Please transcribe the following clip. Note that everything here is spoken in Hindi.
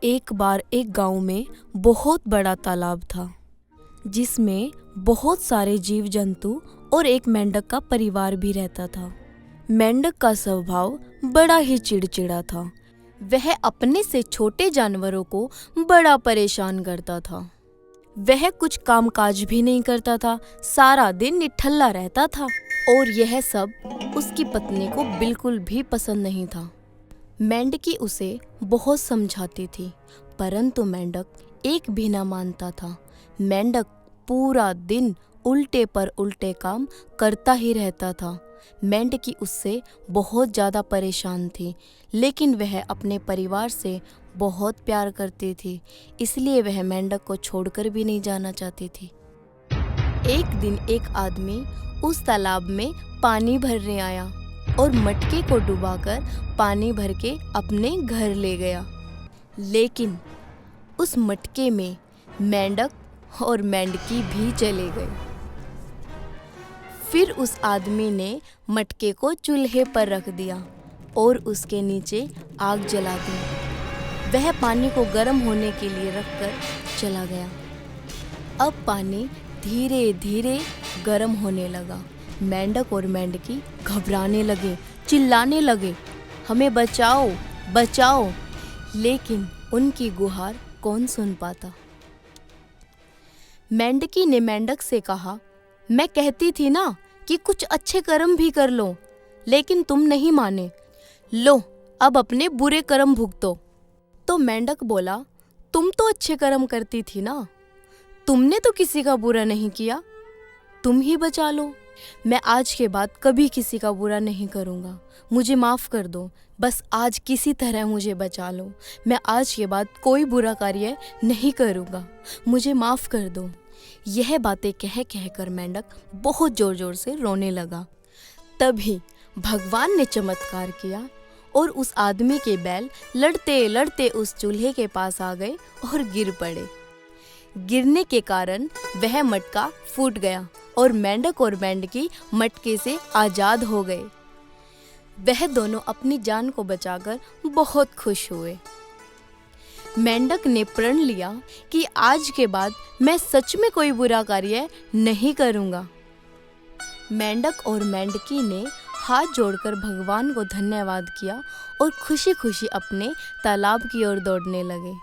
एक बार एक गांव में बहुत बड़ा तालाब था जिसमें बहुत सारे जीव जंतु और एक मेंढक का परिवार भी रहता था। मेंढक का स्वभाव बड़ा ही चिड़चिड़ा था। वह अपने से छोटे जानवरों को बड़ा परेशान करता था। वह कुछ कामकाज भी नहीं करता था, सारा दिन निठल्ला रहता था और यह सब उसकी पत्नी को बिल्कुल भी पसंद नहीं था। मेंढकी उसे बहुत समझाती थी, परंतु मेंढक एक भी न मानता था। मेंढक पूरा दिन उल्टे पर उल्टे काम करता ही रहता था। मेंढकी उससे बहुत ज़्यादा परेशान थी, लेकिन वह अपने परिवार से बहुत प्यार करती थी, इसलिए वह मेंढक को छोड़कर भी नहीं जाना चाहती थी। एक दिन एक आदमी उस तालाब में पानी भरने आया और मटके को डुबाकर पानी भर के अपने घर ले गया। लेकिन उस मटके में मेंढक और मेंढकी भी चले गए। फिर उस आदमी ने मटके को चूल्हे पर रख दिया और उसके नीचे आग जला दी। वह पानी को गर्म होने के लिए रखकर चला गया। अब पानी धीरे धीरे गर्म होने लगा। मेंढक और मेंढकी घबराने लगे, चिल्लाने लगे, हमें बचाओ बचाओ, लेकिन उनकी गुहार कौन सुन पाता। मेंढकी ने मेंढक से कहा, मैं कहती थी ना कि कुछ अच्छे कर्म भी कर लो, लेकिन तुम नहीं माने। लो अब अपने बुरे कर्म भुगतो। तो मेंढक बोला, तुम तो अच्छे कर्म करती थी ना, तुमने तो किसी का बुरा नहीं किया, तुम ही बचा लो। मैं आज के बाद कभी किसी का बुरा नहीं करूँगा, मुझे माफ़ कर दो, बस आज किसी तरह मुझे बचा लो। मैं आज के बाद कोई बुरा कार्य नहीं करूँगा, मुझे माफ़ कर दो। यह बातें कह कहकर मेंढक बहुत ज़ोर ज़ोर से रोने लगा। तभी भगवान ने चमत्कार किया और उस आदमी के बैल लड़ते लड़ते उस चूल्हे के पास आ गए और गिर पड़े। गिरने के कारण वह मटका फूट गया और मेंढक और मेंढकी मटके से आज़ाद हो गए। वह दोनों अपनी जान को बचाकर बहुत खुश हुए। मेंढक ने प्रण लिया कि आज के बाद मैं सच में कोई बुरा कार्य नहीं करूँगा। मेंढक और मेंढकी ने हाथ जोड़कर भगवान को धन्यवाद किया और खुशी खुशी अपने तालाब की ओर दौड़ने लगे।